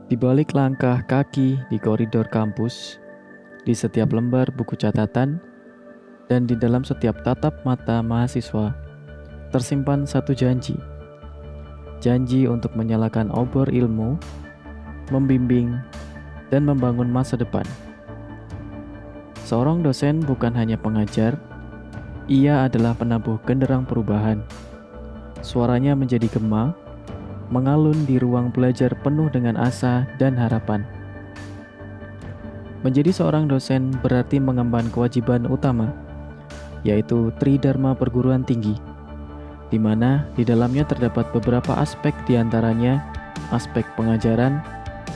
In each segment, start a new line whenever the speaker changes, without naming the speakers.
Di balik langkah kaki di koridor kampus, di setiap lembar buku catatan, dan di dalam setiap tatap mata mahasiswa, tersimpan satu janji. Janji untuk menyalakan obor ilmu, membimbing, dan membangun masa depan. Seorang dosen bukan hanya pengajar, ia adalah penabuh genderang perubahan. Suaranya menjadi gema, mengalun di ruang belajar penuh dengan asa dan harapan. Menjadi seorang dosen berarti mengemban kewajiban utama, yaitu Tridharma Perguruan Tinggi, di mana di dalamnya terdapat beberapa aspek diantaranya aspek pengajaran,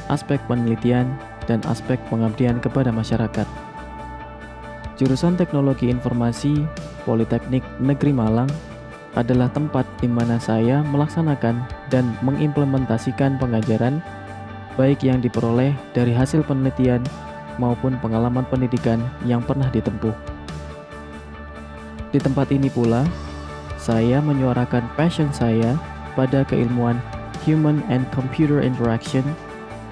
aspek penelitian, dan aspek pengabdian kepada masyarakat. Jurusan Teknologi Informasi Politeknik Negeri Malang adalah tempat di mana saya melaksanakan dan mengimplementasikan pengajaran, baik yang diperoleh dari hasil penelitian maupun pengalaman pendidikan yang pernah ditempuh. Di tempat ini pula, saya menyuarakan passion saya pada keilmuan Human and Computer Interaction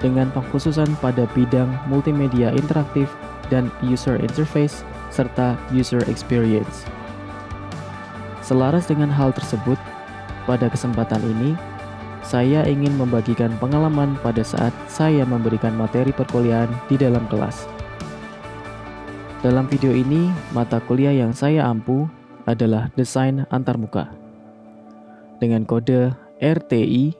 dengan pengkhususan pada bidang multimedia interaktif dan user interface serta user experience. Selaras dengan hal tersebut, pada kesempatan ini, saya ingin membagikan pengalaman pada saat saya memberikan materi perkuliahan di dalam kelas. Dalam video ini, mata kuliah yang saya ampu adalah Desain Antarmuka. Dengan kode RTI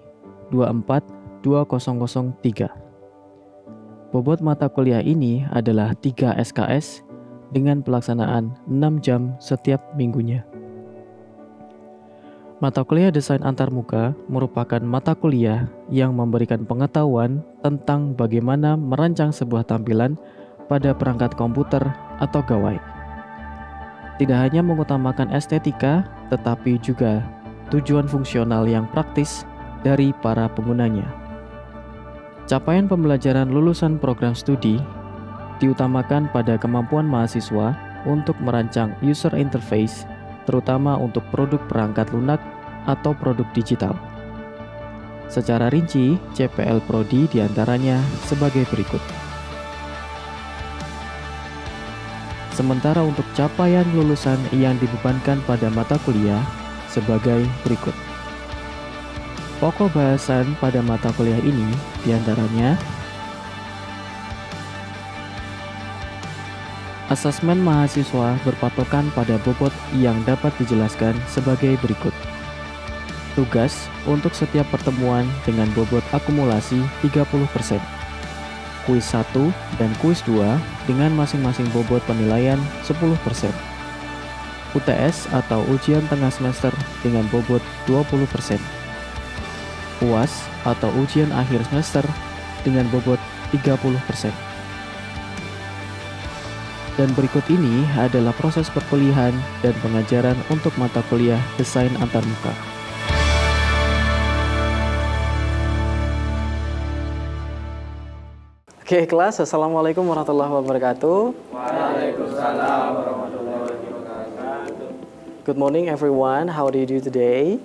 24203. Bobot mata kuliah ini adalah 3 SKS dengan pelaksanaan 6 jam setiap minggunya. Mata kuliah Desain Antarmuka merupakan mata kuliah yang memberikan pengetahuan tentang bagaimana merancang sebuah tampilan pada perangkat komputer atau gawai. Tidak hanya mengutamakan estetika, tetapi juga tujuan fungsional yang praktis dari para penggunanya. Capaian pembelajaran lulusan program studi diutamakan pada kemampuan mahasiswa untuk merancang user interface, terutama untuk produk perangkat lunak atau produk digital. Secara rinci, CPL Prodi diantaranya sebagai berikut. Sementara untuk capaian lulusan yang dibebankan pada mata kuliah sebagai berikut. Pokok bahasan pada mata kuliah ini diantaranya asesmen mahasiswa berpatokan pada bobot yang dapat dijelaskan sebagai berikut. Tugas untuk setiap pertemuan dengan bobot akumulasi 30%. Kuis 1 dan kuis 2 dengan masing-masing bobot penilaian 10%. UTS atau ujian tengah semester dengan bobot 20%. UAS atau ujian akhir semester dengan bobot 30%. Dan berikut ini adalah proses perkuliahan dan pengajaran untuk mata kuliah Desain Antarmuka. Oke, kelas. Assalamualaikum warahmatullahi wabarakatuh.
Waalaikumsalam warahmatullahi wabarakatuh.
Good morning everyone. How do you do today?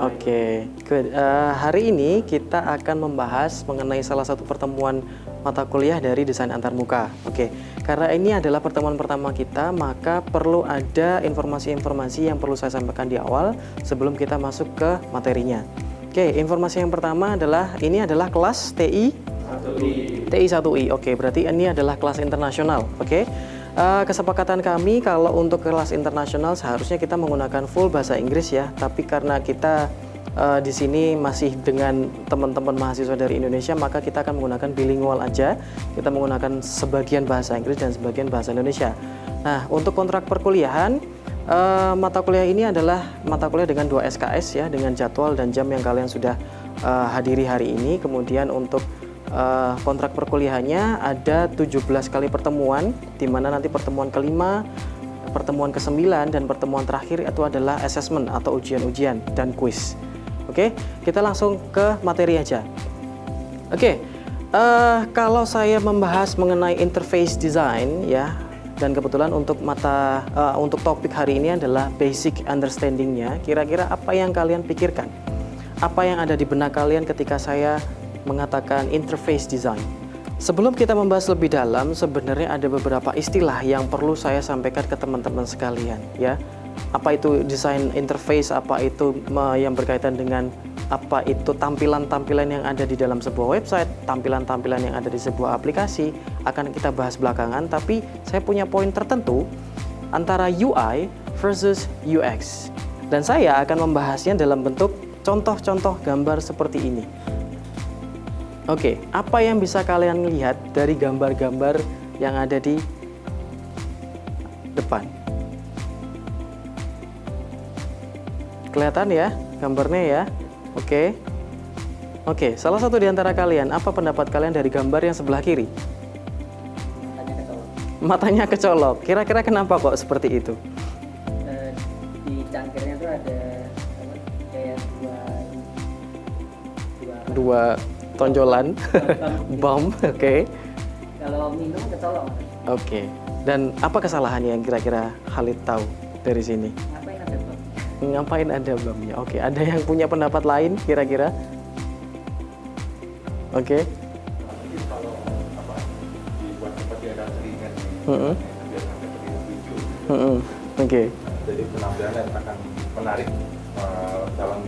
Oke, good. Hari ini kita akan membahas mengenai salah satu pertemuan mata kuliah dari Desain Antarmuka. Oke, karena ini adalah pertemuan pertama kita, maka perlu ada informasi-informasi yang perlu saya sampaikan di awal sebelum kita masuk ke materinya. Oke, informasi yang pertama adalah ini adalah kelas TI 1I. Oke, berarti ini adalah kelas internasional. Oke. Kesepakatan kami kalau untuk kelas internasional seharusnya kita menggunakan full bahasa Inggris ya, tapi karena kita di sini masih dengan teman-teman mahasiswa dari Indonesia, maka kita akan menggunakan bilingual aja. Kita menggunakan sebagian bahasa Inggris dan sebagian bahasa Indonesia. Nah, untuk kontrak perkuliahan, mata kuliah ini adalah mata kuliah dengan 2 SKS ya, dengan jadwal dan jam yang kalian sudah hadiri hari ini. Kemudian untuk kontrak perkuliahannya ada 17 kali pertemuan, di mana nanti pertemuan kelima, pertemuan ke-9, dan pertemuan terakhir itu adalah assessment atau ujian-ujian dan kuis. Oke, kita langsung ke materi aja. Oke, kalau saya membahas mengenai interface design ya, dan kebetulan untuk untuk topik hari ini adalah basic understanding-nya, kira-kira apa yang kalian pikirkan? Apa yang ada di benak kalian ketika saya mengatakan interface design. Sebelum kita membahas lebih dalam, sebenarnya ada beberapa istilah yang perlu saya sampaikan ke teman-teman sekalian, ya. Apa itu desain interface, apa itu yang berkaitan dengan apa itu tampilan-tampilan yang ada di dalam sebuah website, tampilan-tampilan yang ada di sebuah aplikasi, akan kita bahas belakangan, tapi saya punya poin tertentu antara UI versus UX. Dan saya akan membahasnya dalam bentuk contoh-contoh gambar seperti ini. Oke, apa yang bisa kalian lihat dari gambar-gambar yang ada di depan? Kelihatan ya gambarnya ya? Oke, salah satu di antara kalian, apa pendapat kalian dari gambar yang sebelah kiri? Matanya kecolok. Kira-kira kenapa kok seperti itu?
Di cangkirnya tuh ada kayak
dua tonjolan, bom, oke.
Kalau minum kecolok.
Oke. Dan apa kesalahannya yang kira-kira Khalid tahu dari sini?
Ngapain ada bom?
Ngapain ada bomnya? Oke, ada yang punya pendapat lain kira-kira? Oke.
Kalau dibuat seperti ada seringan, biar sampai terlihat lucu.
Oke.
Jadi penampilannya akan menarik calon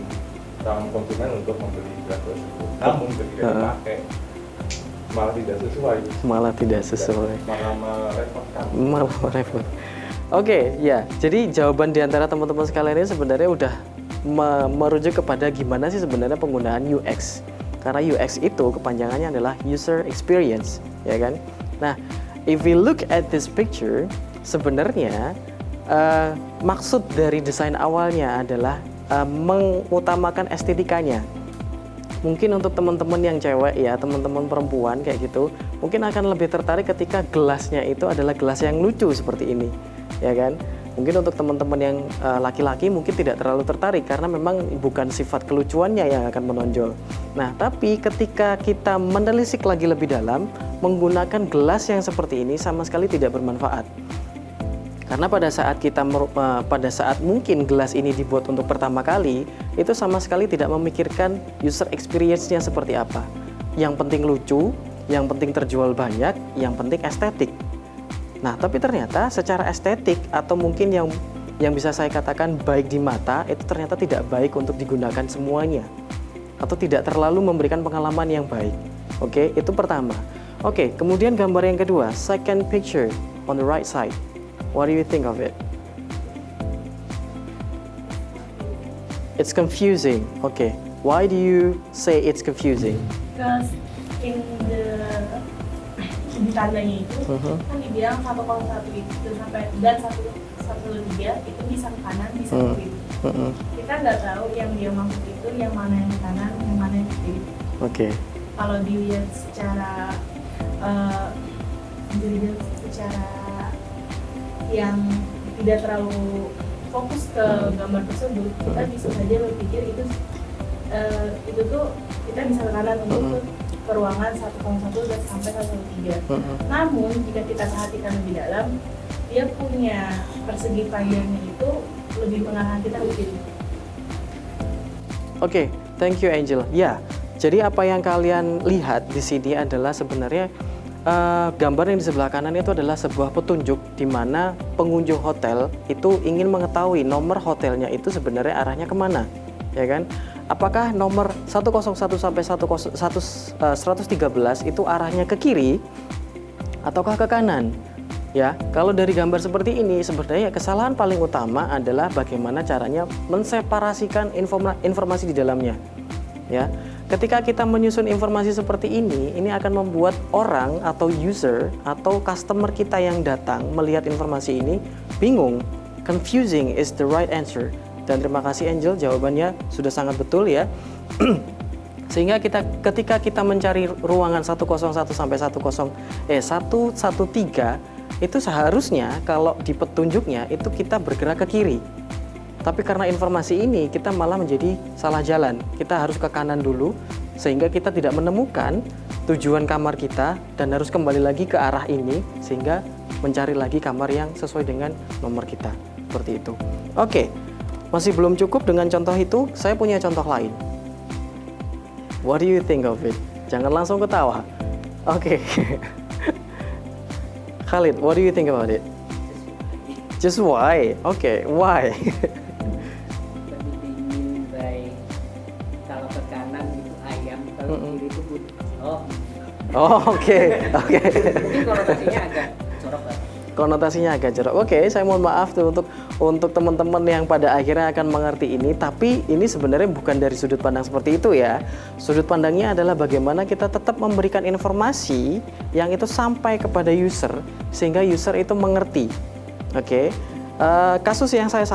konsumen untuk membeli gelas tersebut. Namun ketika dipakai malah tidak sesuai. Malah merepotkan.
Oke, ya. Jadi jawaban di antara teman-teman sekalian ini sebenarnya udah merujuk kepada gimana sih sebenarnya penggunaan UX. Karena UX itu kepanjangannya adalah user experience, ya kan? Nah, if we look at this picture, sebenarnya maksud dari desain awalnya adalah mengutamakan estetikanya. Mungkin untuk teman-teman yang cewek ya, teman-teman perempuan kayak gitu, mungkin akan lebih tertarik ketika gelasnya itu adalah gelas yang lucu seperti ini, ya kan? Mungkin untuk teman-teman yang laki-laki mungkin tidak terlalu tertarik karena memang bukan sifat kelucuannya yang akan menonjol. Nah, tapi ketika kita menelisik lagi lebih dalam, menggunakan gelas yang seperti ini sama sekali tidak bermanfaat. Karena pada saat mungkin gelas ini dibuat untuk pertama kali, itu sama sekali tidak memikirkan user experience-nya seperti apa. Yang penting lucu, yang penting terjual banyak, yang penting estetik. Nah, tapi ternyata secara estetik atau mungkin yang bisa saya katakan baik di mata, itu ternyata tidak baik untuk digunakan semuanya. Atau tidak terlalu memberikan pengalaman yang baik. Oke, itu pertama. Oke, kemudian gambar yang kedua, second picture on the right side. What do you think of it? It's confusing. Okay. Why do you say it's confusing?
Because in the tandanya itu kan dibilang 101 itu sampai dan 113 itu bisa ke kanan, bisa ke kiri. Kita nggak tahu yang dia maksud itu yang mana yang ke kanan, yang mana yang ke kiri.
Oke.
Kalau dilihat secara yang tidak terlalu fokus ke gambar tersebut, kita bisa saja berpikir itu tuh kita bisa ke kanan untuk ke ruangan 101 dan sampai 113. Namun jika kita perhatikan lebih dalam, dia punya persegi panjangnya itu lebih mengarahkan kita ke kiri.
Oke, thank you Angel. Ya, jadi apa yang kalian lihat di sini adalah sebenarnya gambar yang di sebelah kanan itu adalah sebuah petunjuk di mana pengunjung hotel itu ingin mengetahui nomor hotelnya itu sebenarnya arahnya kemana, ya kan? Apakah nomor 101 sampai 113 itu arahnya ke kiri ataukah ke kanan? Ya, kalau dari gambar seperti ini sebenarnya kesalahan paling utama adalah bagaimana caranya menseparasikan informasi di dalamnya. Ya, ketika kita menyusun informasi seperti ini akan membuat orang atau user atau customer kita yang datang melihat informasi ini bingung. Confusing is the right answer. Dan terima kasih Angel, jawabannya sudah sangat betul ya. Sehingga ketika kita mencari ruangan 101 sampai 113 itu seharusnya kalau di petunjuknya itu kita bergerak ke kiri. Tapi karena informasi ini kita malah menjadi salah jalan. Kita harus ke kanan dulu sehingga kita tidak menemukan tujuan kamar kita dan harus kembali lagi ke arah ini sehingga mencari lagi kamar yang sesuai dengan nomor kita. Seperti itu. Oke. Masih belum cukup dengan contoh itu, saya punya contoh lain. What do you think of it? Jangan langsung ketawa. Oke. Khalid, what do you think about it? Just why? Oke, why?
What do they mean by kalau ke kanan itu ayam, kalau ke kiri itu oh.
Oh, oke.
Mungkin konotasinya agak jorok lah.
Konotasinya agak jorok. Oke, saya mohon maaf tuh untuk teman-teman yang pada akhirnya akan mengerti ini, tapi ini sebenarnya bukan dari sudut pandang seperti itu ya. Sudut pandangnya adalah bagaimana kita tetap memberikan informasi yang itu sampai kepada user sehingga user itu mengerti. Oke. Kasus yang saya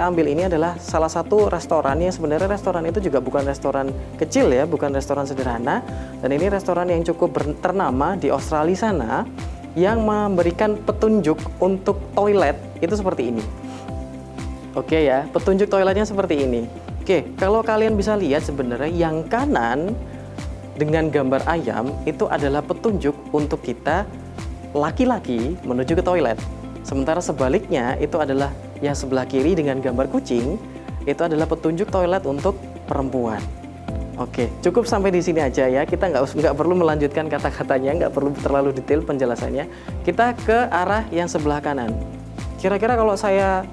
ambil ini adalah salah satu restoran yang sebenarnya restoran itu juga bukan restoran kecil ya, bukan restoran sederhana, dan ini restoran yang cukup ternama di Australia sana yang memberikan petunjuk untuk toilet itu seperti ini. Oke ya, petunjuk toiletnya seperti ini. Oke, kalau kalian bisa lihat sebenarnya yang kanan dengan gambar ayam itu adalah petunjuk untuk kita laki-laki menuju ke toilet. Sementara sebaliknya itu adalah yang sebelah kiri dengan gambar kucing, itu adalah petunjuk toilet untuk perempuan. Oke, cukup sampai di sini aja ya. Kita nggak perlu melanjutkan kata-katanya, nggak perlu terlalu detail penjelasannya. Kita ke arah yang sebelah kanan. Kira-kira kalau saya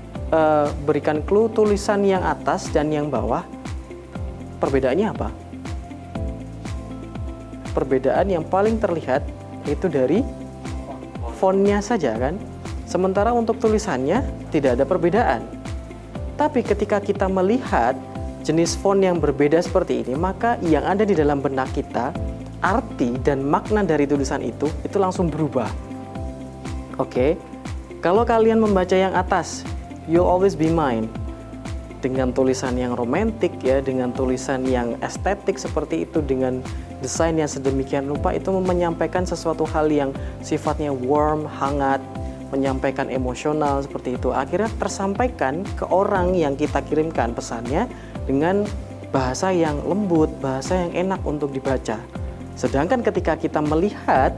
berikan clue tulisan yang atas dan yang bawah, perbedaannya apa? Perbedaan yang paling terlihat itu dari fontnya saja kan? Sementara untuk tulisannya tidak ada perbedaan. Tapi ketika kita melihat jenis font yang berbeda seperti ini, maka yang ada di dalam benak kita, arti dan makna dari tulisan itu langsung berubah. Oke, kalau kalian membaca yang atas, You'll Always Be Mine, dengan tulisan yang romantik ya, dengan tulisan yang estetik seperti itu, dengan desain yang sedemikian rupa, itu menyampaikan sesuatu hal yang sifatnya warm, hangat, menyampaikan emosional seperti itu. Akhirnya tersampaikan ke orang yang kita kirimkan pesannya dengan bahasa yang lembut, bahasa yang enak untuk dibaca. Sedangkan ketika kita melihat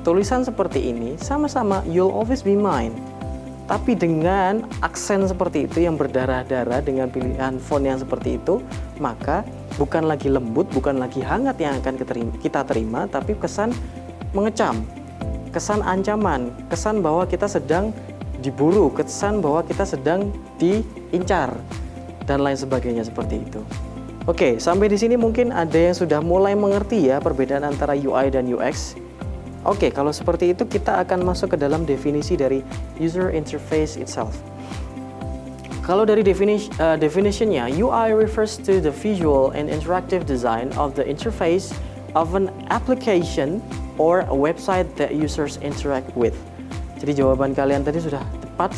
tulisan seperti ini, sama-sama You'll Always Be Mine, tapi dengan aksen seperti itu yang berdarah-darah, dengan pilihan font yang seperti itu, maka bukan lagi lembut, bukan lagi hangat yang akan kita terima, tapi kesan mengecam, kesan ancaman, kesan bahwa kita sedang diburu, kesan bahwa kita sedang diincar, dan lain sebagainya seperti itu. Oke, sampai di sini mungkin ada yang sudah mulai mengerti ya perbedaan antara UI dan UX. Oke, kalau seperti itu kita akan masuk ke dalam definisi dari user interface itself. Kalau dari definitionnya, UI refers to the visual and interactive design of the interface of an application or a website that users interact with. Jadi jawaban kalian tadi sudah tepat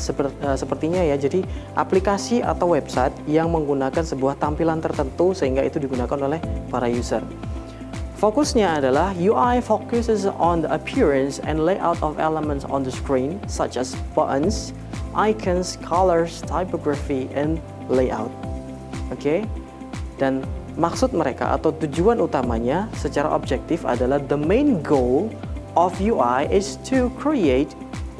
sepertinya ya. Jadi aplikasi atau website yang menggunakan sebuah tampilan tertentu sehingga itu digunakan oleh para user. Fokusnya adalah UI focuses on the appearance and layout of elements on the screen such as buttons, icons, colors, typography, and layout. Oke. Dan maksud mereka atau tujuan utamanya secara objektif adalah the main goal of UI is to create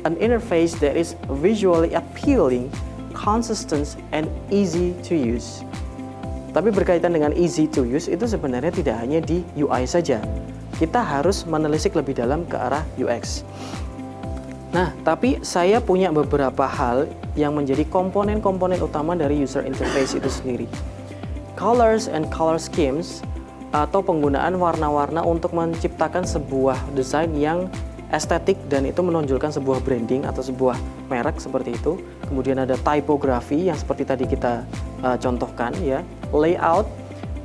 an interface that is visually appealing, consistent, and easy to use. Tapi berkaitan dengan easy to use itu sebenarnya tidak hanya di UI saja. Kita harus menelisik lebih dalam ke arah UX. Nah, tapi saya punya beberapa hal yang menjadi komponen-komponen utama dari user interface itu sendiri. Colors and color schemes atau penggunaan warna-warna untuk menciptakan sebuah desain yang estetik dan itu menonjolkan sebuah branding atau sebuah merek seperti itu. Kemudian ada typography yang seperti tadi kita contohkan ya. Layout,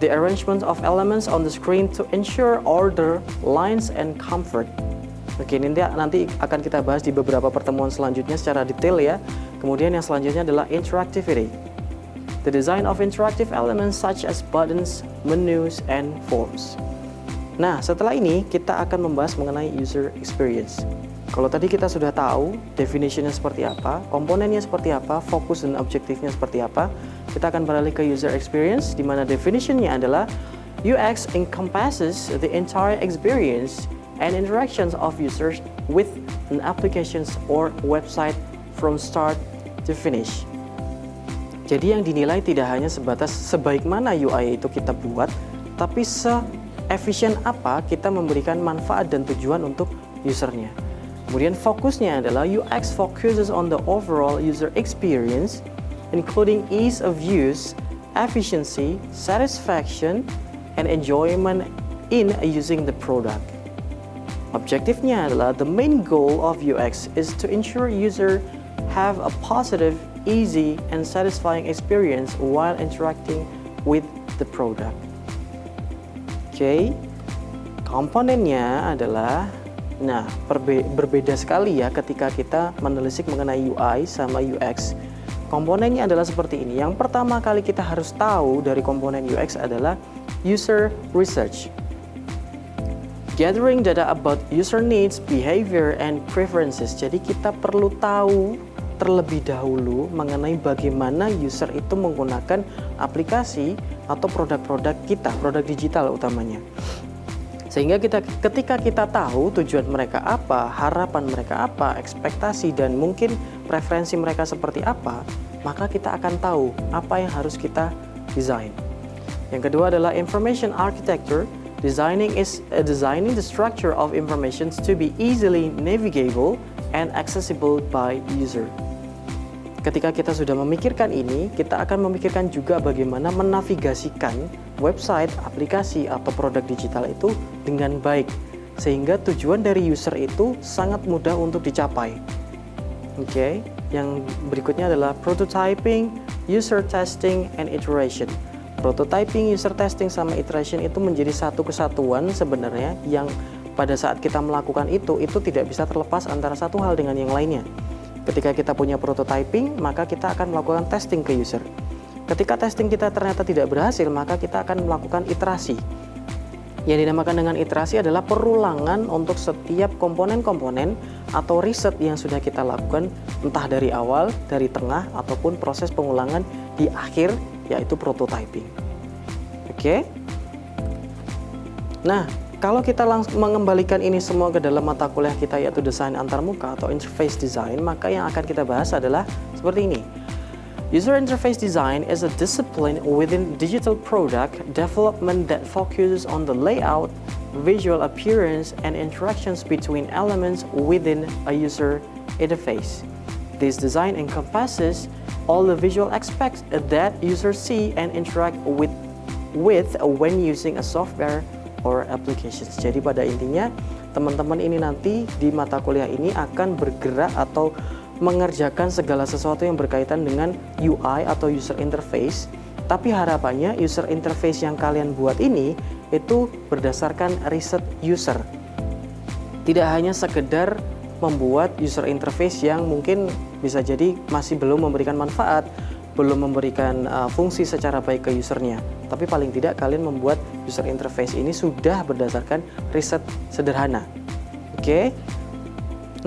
the arrangement of elements on the screen to ensure order, lines, and comfort. Oke, nanti akan kita bahas di beberapa pertemuan selanjutnya secara detail ya. Kemudian yang selanjutnya adalah interactivity. The design of interactive elements such as buttons, menus, and forms. Nah, setelah ini kita akan membahas mengenai user experience. Kalau tadi kita sudah tahu definitionnya seperti apa, komponennya seperti apa, fokus dan objektifnya seperti apa, kita akan beralih ke user experience, di mana definitionnya adalah UX encompasses the entire experience and interactions of users with an applications or website from start to finish. Jadi yang dinilai tidak hanya sebatas sebaik mana UI itu kita buat, tapi seefisien apa kita memberikan manfaat dan tujuan untuk usernya. Kemudian fokusnya adalah UX focuses on the overall user experience, including ease of use, efficiency, satisfaction, and enjoyment in using the product. Objektifnya adalah the main goal of UX is to ensure user have a positive, easy, and satisfying experience while interacting with the product. Oke, komponennya adalah, nah berbeda sekali ya ketika kita menelisik mengenai UI sama UX. Komponennya adalah seperti ini. Yang pertama kali kita harus tahu dari komponen UX adalah user research. Gathering data about user needs, behavior, and preferences. Jadi kita perlu tahu terlebih dahulu mengenai bagaimana user itu menggunakan aplikasi atau produk-produk kita, produk digital utamanya. Sehingga ketika kita tahu tujuan mereka apa, harapan mereka apa, ekspektasi dan mungkin preferensi mereka seperti apa, maka kita akan tahu apa yang harus kita desain. Yang kedua adalah information architecture. Designing the structure of information to be easily navigable and accessible by user. Ketika kita sudah memikirkan ini, kita akan memikirkan juga bagaimana menavigasikan website, aplikasi, atau produk digital itu dengan baik, sehingga tujuan dari user itu sangat mudah untuk dicapai. Oke, yang berikutnya adalah prototyping, user testing, and iteration. Prototyping, user testing, sama iteration itu menjadi satu kesatuan sebenarnya yang pada saat kita melakukan itu tidak bisa terlepas antara satu hal dengan yang lainnya. Ketika kita punya prototyping, maka kita akan melakukan testing ke user. Ketika testing kita ternyata tidak berhasil, maka kita akan melakukan iterasi. Yang dinamakan dengan iterasi adalah perulangan untuk setiap komponen-komponen atau riset yang sudah kita lakukan, entah dari awal, dari tengah, ataupun proses pengulangan di akhir, yaitu prototyping. Oke? Nah, kalau kita langsung mengembalikan ini semua ke dalam mata kuliah kita, yaitu desain antarmuka atau interface design, maka yang akan kita bahas adalah seperti ini. User interface design is a discipline within digital product development that focuses on the layout, visual appearance, and interactions between elements within a user interface. This design encompasses all the visual aspects that users see and interact with when using a software or applications. Jadi pada intinya, teman-teman ini nanti di mata kuliah ini akan bergerak atau mengerjakan segala sesuatu yang berkaitan dengan UI atau user interface, tapi harapannya user interface yang kalian buat ini itu berdasarkan riset user. Tidak hanya sekedar membuat user interface yang mungkin bisa jadi masih belum memberikan manfaat, belum memberikan fungsi secara baik ke usernya, tapi paling tidak kalian membuat user interface ini sudah berdasarkan riset sederhana. Oke?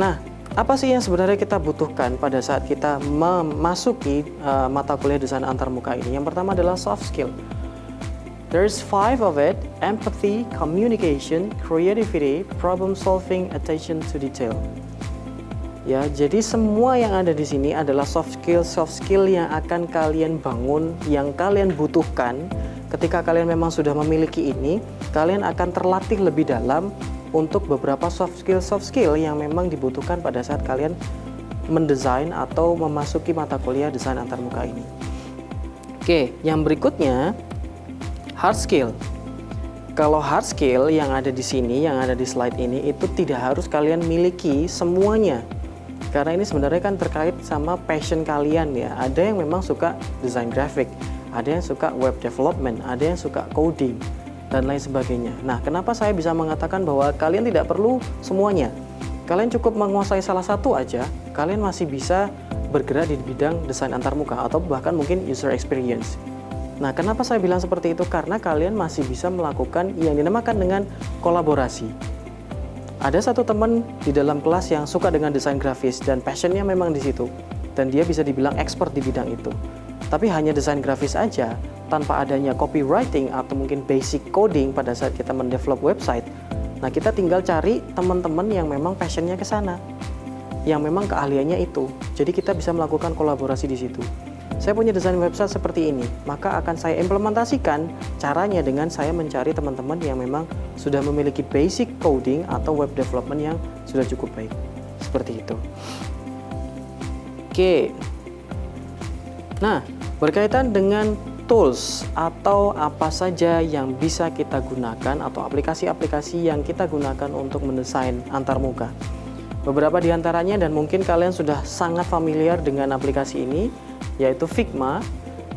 Nah, apa sih yang sebenarnya kita butuhkan pada saat kita memasuki mata kuliah desain antarmuka ini? Yang pertama adalah soft skill. There's 5 of it: empathy, communication, creativity, problem solving, attention to detail. Ya, jadi semua yang ada di sini adalah soft skill yang akan kalian bangun, yang kalian butuhkan. Ketika kalian memang sudah memiliki ini, kalian akan terlatih lebih dalam untuk beberapa soft skill yang memang dibutuhkan pada saat kalian mendesain atau memasuki mata kuliah desain antarmuka ini. Oke, yang berikutnya hard skill. Kalau hard skill yang ada di sini, yang ada di slide ini, itu tidak harus kalian miliki semuanya. Karena ini sebenarnya kan terkait sama passion kalian ya. Ada yang memang suka desain grafik, ada yang suka web development, ada yang suka coding, dan lain sebagainya. Nah, kenapa saya bisa mengatakan bahwa kalian tidak perlu semuanya? Kalian cukup menguasai salah satu aja, kalian masih bisa bergerak di bidang desain antarmuka atau bahkan mungkin user experience. Nah, kenapa saya bilang seperti itu? Karena kalian masih bisa melakukan yang dinamakan dengan kolaborasi. Ada satu teman di dalam kelas yang suka dengan desain grafis dan passionnya memang di situ, dan dia bisa dibilang expert di bidang itu. Tapi hanya desain grafis aja, tanpa adanya copywriting atau mungkin basic coding pada saat kita mendevelop website. Nah, kita tinggal cari teman-teman yang memang passionnya ke sana, yang memang keahliannya itu. Jadi kita bisa melakukan kolaborasi di situ. saya punya desain website seperti ini, maka akan saya implementasikan caranya dengan saya mencari teman-teman yang memang sudah memiliki basic coding atau web development yang sudah cukup baik. Seperti itu. Oke. Nah, berkaitan dengan tools atau apa saja yang bisa kita gunakan atau aplikasi-aplikasi yang kita gunakan untuk mendesain antarmuka. Beberapa di antaranya, dan mungkin kalian sudah sangat familiar dengan aplikasi ini, yaitu Figma,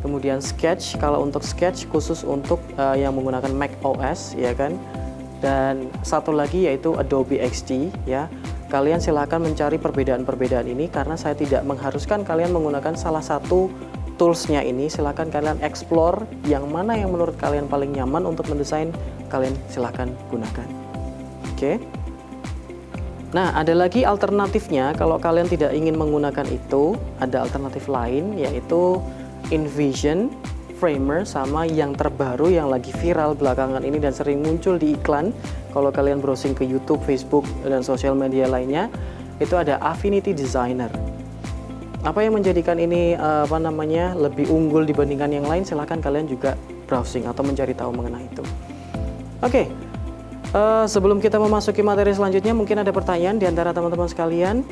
kemudian Sketch kalau untuk Sketch khusus untuk yang menggunakan Mac OS, ya kan, dan satu lagi yaitu Adobe XD, ya. Kalian silahkan mencari perbedaan-perbedaan ini karena saya tidak mengharuskan kalian menggunakan salah satu toolsnya ini. Silahkan kalian explore yang mana yang menurut kalian paling nyaman untuk mendesain, kalian silahkan gunakan. Oke. Nah, ada lagi alternatifnya kalau kalian tidak ingin menggunakan itu, ada alternatif lain yaitu InVision, Framer, sama yang terbaru yang lagi viral belakangan ini dan sering muncul di iklan kalau kalian browsing ke YouTube, Facebook, dan sosial media lainnya, itu ada Affinity Designer. Apa yang menjadikan ini lebih unggul dibandingkan yang lain, silahkan kalian juga browsing atau mencari tahu mengenai itu. Oke. Sebelum kita memasuki materi selanjutnya, mungkin ada pertanyaan di antara teman-teman sekalian.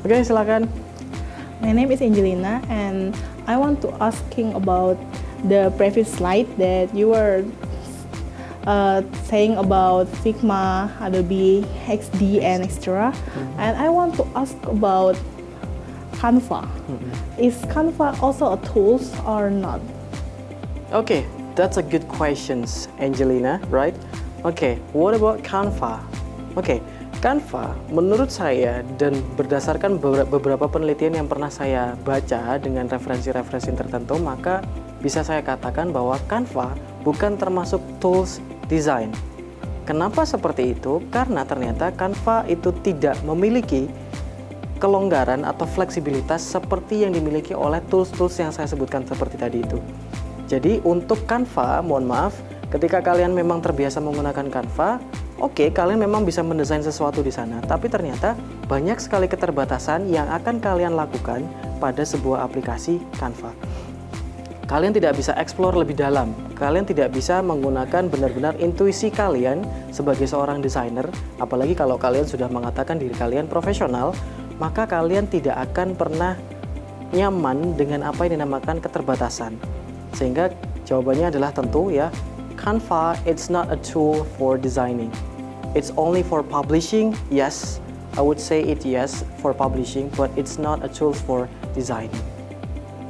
Oke, silakan.
My name is Angelina, and I want to asking about the previous slide that you were saying about Figma, Adobe XD, and etc. And I want to ask about Canva. Is Canva also a tool or not?
Okay, that's a good question, Angelina, right? Oke, what about Canva? Oke, Canva menurut saya dan berdasarkan beberapa penelitian yang pernah saya baca dengan referensi-referensi tertentu, maka bisa saya katakan bahwa Canva bukan termasuk tools design. Kenapa seperti itu? Karena ternyata Canva itu tidak memiliki kelonggaran atau fleksibilitas seperti yang dimiliki oleh tools-tools yang saya sebutkan seperti tadi itu. Jadi untuk Canva, mohon maaf, ketika kalian memang terbiasa menggunakan Canva, oke, kalian memang bisa mendesain sesuatu di sana. Tapi ternyata banyak sekali keterbatasan yang akan kalian lakukan pada sebuah aplikasi Canva. Kalian tidak bisa explore lebih dalam. Kalian tidak bisa menggunakan benar-benar intuisi kalian sebagai seorang desainer. Apalagi kalau kalian sudah mengatakan diri kalian profesional, maka kalian tidak akan pernah nyaman dengan apa yang dinamakan keterbatasan. Sehingga jawabannya adalah tentu ya, Canva, it's not a tool for designing. It's only for publishing, yes. I would say it yes for publishing, but it's not a tool for designing.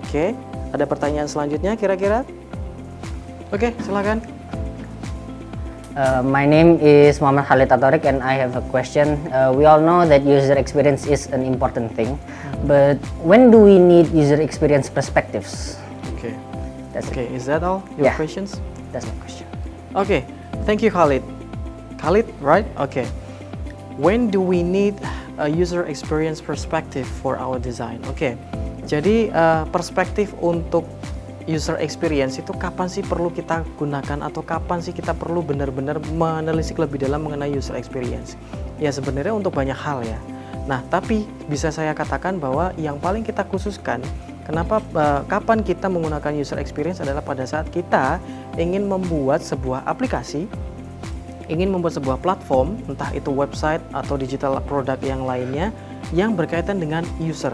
Oke, ada pertanyaan selanjutnya kira-kira? Oke, silakan.
My name is Muhammad Khalid Atorik and I have a question. We all know that user experience is an important thing, but when do we need user experience perspectives?
Okay.
That's
Okay, is that all your questions?
That's my question.
Okay, thank you Khalid. Khalid, right? Okay. When do we need a user experience perspective for our design? Okay. Jadi perspektif untuk user experience itu kapan sih perlu kita gunakan atau kapan sih kita perlu benar-benar menelisik lebih dalam mengenai user experience? Ya sebenarnya untuk banyak hal ya. Nah, tapi bisa saya katakan bahwa yang paling kita khususkan kapan kita menggunakan user experience adalah pada saat kita ingin membuat sebuah aplikasi, ingin membuat sebuah platform, entah itu website atau digital product yang lainnya yang berkaitan dengan user.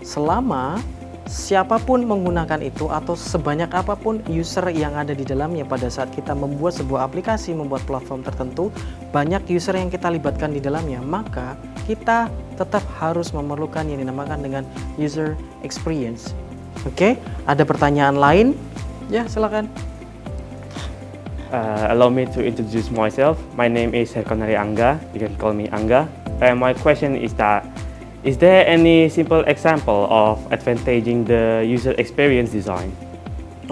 Selama siapapun menggunakan itu atau sebanyak apapun user yang ada di dalamnya pada saat kita membuat sebuah aplikasi, membuat platform tertentu, banyak user yang kita libatkan di dalamnya, maka kita tetap harus memerlukan yang dinamakan dengan user experience. Oke, ada pertanyaan lain? Ya, silakan.
Allow me to introduce myself. My name is Herkonari Angga. You can call me Angga. My question is that, is there any simple example of advantaging the user experience design?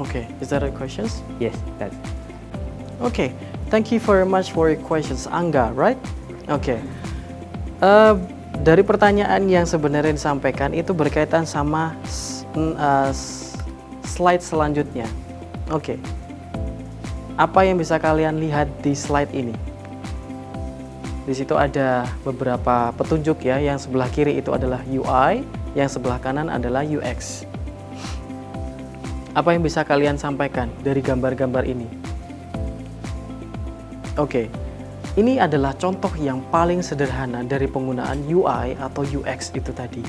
Okay, is that a question?
Yes, that's it.
Okay, thank you very much for your questions, Angga, right? Okay. Dari pertanyaan yang sebenarnya disampaikan itu berkaitan sama slide selanjutnya. Oke. Apa yang bisa kalian lihat di slide ini? Di situ ada beberapa petunjuk ya, yang sebelah kiri itu adalah UI, yang sebelah kanan adalah UX. Apa yang bisa kalian sampaikan dari gambar-gambar ini? Oke, ini adalah contoh yang paling sederhana dari penggunaan UI atau UX itu tadi.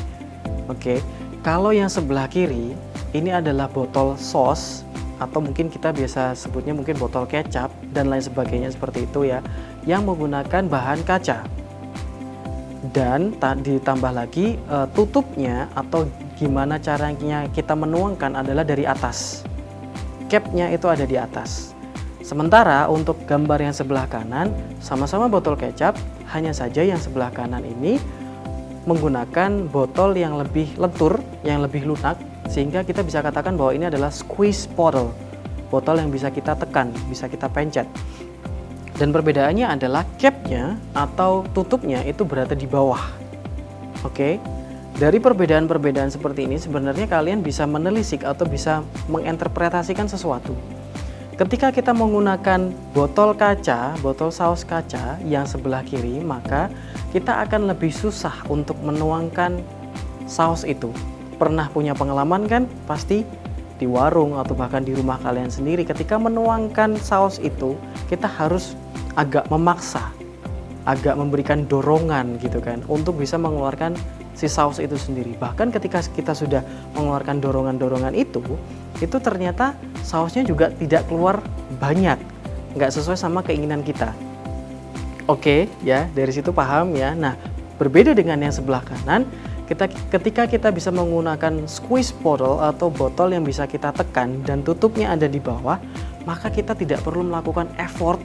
Oke, kalau yang sebelah kiri, ini adalah botol sos, atau mungkin kita biasa sebutnya mungkin botol kecap dan lain sebagainya seperti itu ya, yang menggunakan bahan kaca. Dan ditambah lagi tutupnya atau gimana caranya kita menuangkan adalah dari atas. Capnya itu ada di atas. Sementara untuk gambar yang sebelah kanan sama-sama botol kecap, hanya saja yang sebelah kanan ini menggunakan botol yang lebih lentur, yang lebih lunak, sehingga kita bisa katakan bahwa ini adalah squeeze bottle, botol yang bisa kita tekan, bisa kita pencet. Dan perbedaannya adalah capnya atau tutupnya itu berada di bawah. Oke, dari perbedaan-perbedaan seperti ini sebenarnya kalian bisa menelisik atau bisa menginterpretasikan sesuatu. Ketika kita menggunakan botol kaca, botol saus kaca yang sebelah kiri, maka kita akan lebih susah untuk menuangkan saus itu. Pernah punya pengalaman kan? Pasti di warung atau bahkan di rumah kalian sendiri, ketika menuangkan saus itu kita harus agak memaksa, agak memberikan dorongan gitu kan untuk bisa mengeluarkan si saus itu sendiri. Bahkan ketika kita sudah mengeluarkan dorongan-dorongan itu ternyata sausnya juga tidak keluar banyak, nggak sesuai sama keinginan kita. Oke ya, dari situ paham ya. Nah, berbeda dengan yang sebelah kanan, ketika kita bisa menggunakan squeeze bottle atau botol yang bisa kita tekan dan tutupnya ada di bawah, maka kita tidak perlu melakukan effort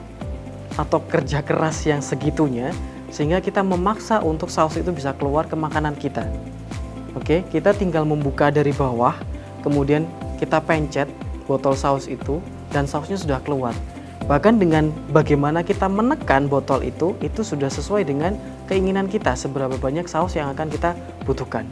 atau kerja keras yang segitunya sehingga kita memaksa untuk saus itu bisa keluar ke makanan kita. Oke, kita tinggal membuka dari bawah, kemudian kita pencet botol saus itu dan sausnya sudah keluar. Bahkan dengan bagaimana kita menekan botol itu sudah sesuai dengan keinginan kita seberapa banyak saus yang akan kita butuhkan.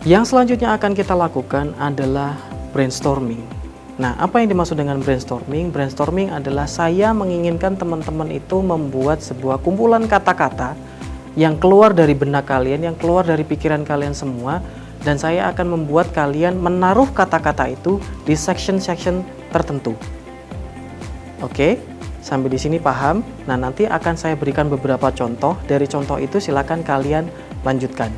Yang selanjutnya akan kita lakukan adalah brainstorming. Nah, apa yang dimaksud dengan brainstorming? Brainstorming adalah saya menginginkan teman-teman itu membuat sebuah kumpulan kata-kata yang keluar dari benak kalian, yang keluar dari pikiran kalian semua, dan saya akan membuat kalian menaruh kata-kata itu di section-section tertentu. Oke, sampai di sini paham? Nah, nanti akan saya berikan beberapa contoh. Dari contoh itu silakan kalian lanjutkan.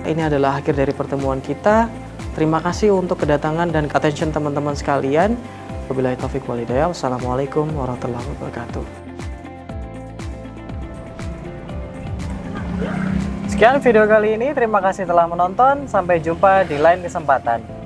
Ini adalah akhir dari pertemuan kita. Terima kasih untuk kedatangan dan attention teman-teman sekalian. Wabillahi taufiq wal hidayah. Wassalamualaikum warahmatullahi wabarakatuh. Sekian video kali ini. Terima kasih telah menonton. Sampai jumpa di lain kesempatan.